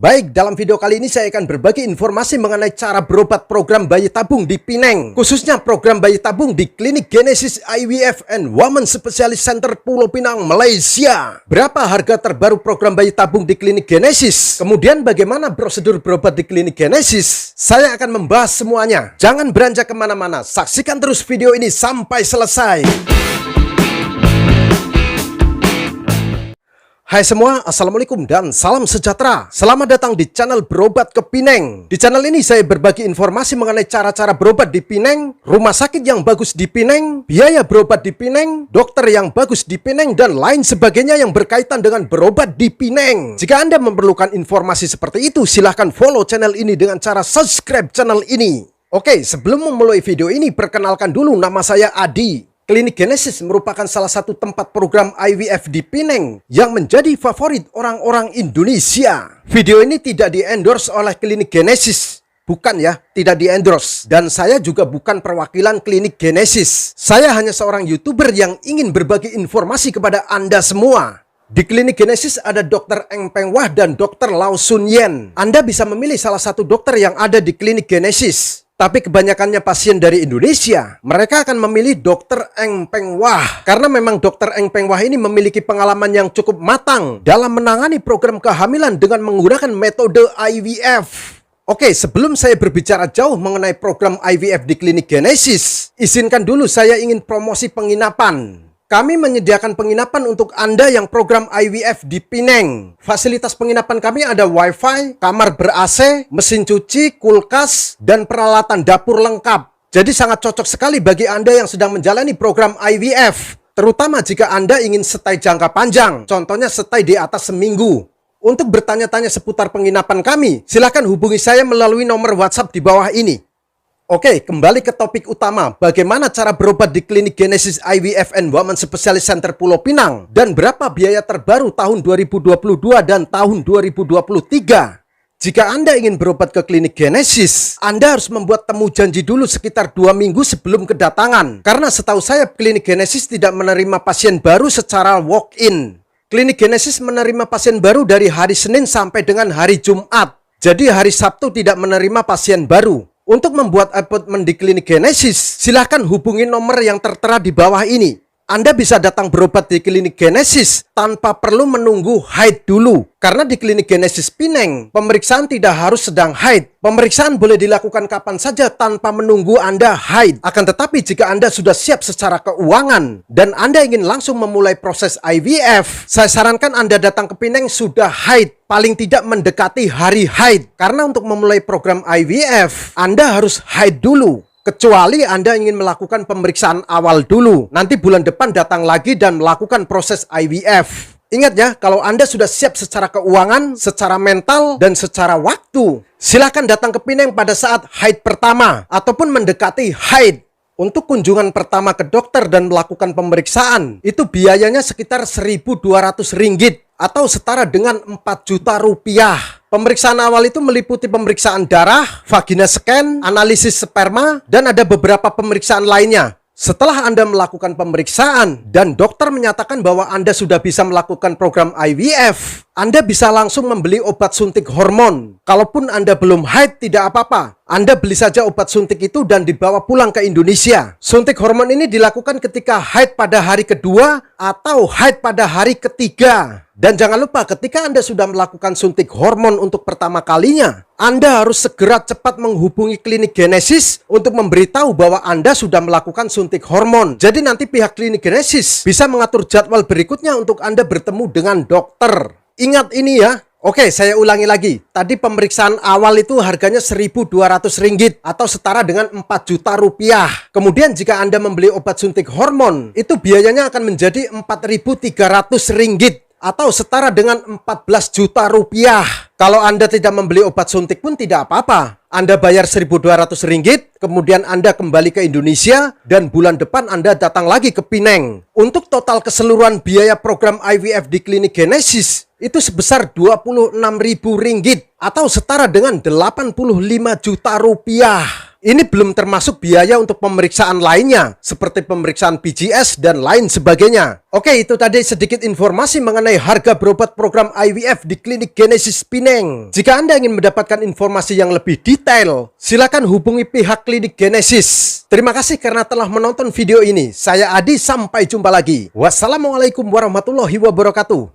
Baik, dalam video kali ini saya akan berbagi informasi mengenai cara berobat program bayi tabung di Pineng. Khususnya program bayi tabung di Klinik Genesis IVF and Women Specialist Center Pulau Pinang, Malaysia. Berapa harga terbaru program bayi tabung di Klinik Genesis? Kemudian bagaimana prosedur berobat di Klinik Genesis? Saya akan membahas semuanya. Jangan beranjak kemana-mana, saksikan terus video ini sampai selesai. Hai semua, Assalamualaikum dan salam sejahtera. Selamat datang di channel Berobat ke Pineng. Di channel ini saya berbagi informasi mengenai cara-cara berobat di Pineng, rumah sakit yang bagus di Pineng, biaya berobat di Pineng, dokter yang bagus di Pineng, dan lain sebagainya yang berkaitan dengan berobat di Pineng. Jika Anda memerlukan informasi seperti itu, silahkan follow channel ini dengan cara subscribe channel ini. Oke, sebelum memulai video ini, perkenalkan dulu, nama saya Adi. Klinik Genesis merupakan salah satu tempat program IVF di Pineng yang menjadi favorit orang-orang Indonesia. Video ini tidak di-endorse oleh Klinik Genesis. Bukan ya, tidak di-endorse. Dan saya juga bukan perwakilan Klinik Genesis. Saya hanya seorang YouTuber yang ingin berbagi informasi kepada Anda semua. Di Klinik Genesis ada Dr. Eng Peng Wah dan Dr. Lau Sun Yen. Anda bisa memilih salah satu dokter yang ada di Klinik Genesis. Tapi kebanyakannya pasien dari Indonesia, mereka akan memilih Dr. Eng Peng Wah. Karena memang Dr. Eng Peng Wah ini memiliki pengalaman yang cukup matang dalam menangani program kehamilan dengan menggunakan metode IVF. Oke, sebelum saya berbicara jauh mengenai program IVF di Klinik Genesis, izinkan dulu saya ingin promosi penginapan. Kami menyediakan penginapan untuk Anda yang program IVF di Pineng. Fasilitas penginapan kami ada wifi, kamar ber-AC, mesin cuci, kulkas, dan peralatan dapur lengkap. Jadi sangat cocok sekali bagi Anda yang sedang menjalani program IVF. Terutama jika Anda ingin stay jangka panjang, contohnya stay di atas seminggu. Untuk bertanya-tanya seputar penginapan kami, silakan hubungi saya melalui nomor WhatsApp di bawah ini. Oke, kembali ke topik utama. Bagaimana cara berobat di Klinik Genesis IVF and Women Specialist Center Pulau Pinang? Dan berapa biaya terbaru tahun 2022 dan tahun 2023? Jika Anda ingin berobat ke Klinik Genesis, Anda harus membuat temu janji dulu sekitar 2 minggu sebelum kedatangan. Karena setahu saya Klinik Genesis tidak menerima pasien baru secara walk-in. Klinik Genesis menerima pasien baru dari hari Senin sampai dengan hari Jumat. Jadi hari Sabtu tidak menerima pasien baru. Untuk membuat appointment di Klinik Genesis, silahkan hubungi nomor yang tertera di bawah ini. Anda bisa datang berobat di Klinik Genesis tanpa perlu menunggu haid dulu. Karena di Klinik Genesis Pineng, pemeriksaan tidak harus sedang haid. Pemeriksaan boleh dilakukan kapan saja tanpa menunggu Anda haid. Akan tetapi jika Anda sudah siap secara keuangan dan Anda ingin langsung memulai proses IVF, saya sarankan Anda datang ke Pineng sudah haid. Paling tidak mendekati hari haid. Karena untuk memulai program IVF, Anda harus haid dulu. Kecuali Anda ingin melakukan pemeriksaan awal dulu. Nanti bulan depan datang lagi dan melakukan proses IVF. Ingat ya, kalau Anda sudah siap secara keuangan, secara mental, dan secara waktu, silakan datang ke Pineng pada saat haid pertama ataupun mendekati haid. Untuk kunjungan pertama ke dokter dan melakukan pemeriksaan, itu biayanya sekitar 1.200 ringgit atau setara dengan 4 juta rupiah. Pemeriksaan awal itu meliputi pemeriksaan darah, vagina scan, analisis sperma, dan ada beberapa pemeriksaan lainnya. Setelah Anda melakukan pemeriksaan dan dokter menyatakan bahwa Anda sudah bisa melakukan program IVF, Anda bisa langsung membeli obat suntik hormon. Kalaupun Anda belum haid, tidak apa-apa. Anda beli saja obat suntik itu dan dibawa pulang ke Indonesia. Suntik hormon ini dilakukan ketika haid pada hari kedua atau haid pada hari ketiga. Dan jangan lupa ketika Anda sudah melakukan suntik hormon untuk pertama kalinya, Anda harus segera cepat menghubungi Klinik Genesis untuk memberitahu bahwa Anda sudah melakukan suntik hormon. Jadi nanti pihak Klinik Genesis bisa mengatur jadwal berikutnya untuk Anda bertemu dengan dokter. Ingat ini ya. Oke, saya ulangi lagi. Tadi pemeriksaan awal itu harganya 1.200 ringgit atau setara dengan 4 juta rupiah. Kemudian jika Anda membeli obat suntik hormon, itu biayanya akan menjadi 4.300 ringgit atau setara dengan 14 juta rupiah. Kalau Anda tidak membeli obat suntik pun tidak apa-apa. Anda bayar 1.200 ringgit, kemudian Anda kembali ke Indonesia, dan bulan depan Anda datang lagi ke Pineng. Untuk total keseluruhan biaya program IVF di Klinik Genesis, itu sebesar 26.000 ringgit atau setara dengan 85 juta rupiah. Ini belum termasuk biaya untuk pemeriksaan lainnya, seperti pemeriksaan PGS dan lain sebagainya. Oke, itu tadi sedikit informasi mengenai harga berobat program IVF di Klinik Genesis Pineng. Jika Anda ingin mendapatkan informasi yang lebih detail, silakan hubungi pihak Klinik Genesis. Terima kasih karena telah menonton video ini. Saya Adi, sampai jumpa lagi. Wassalamualaikum warahmatullahi wabarakatuh.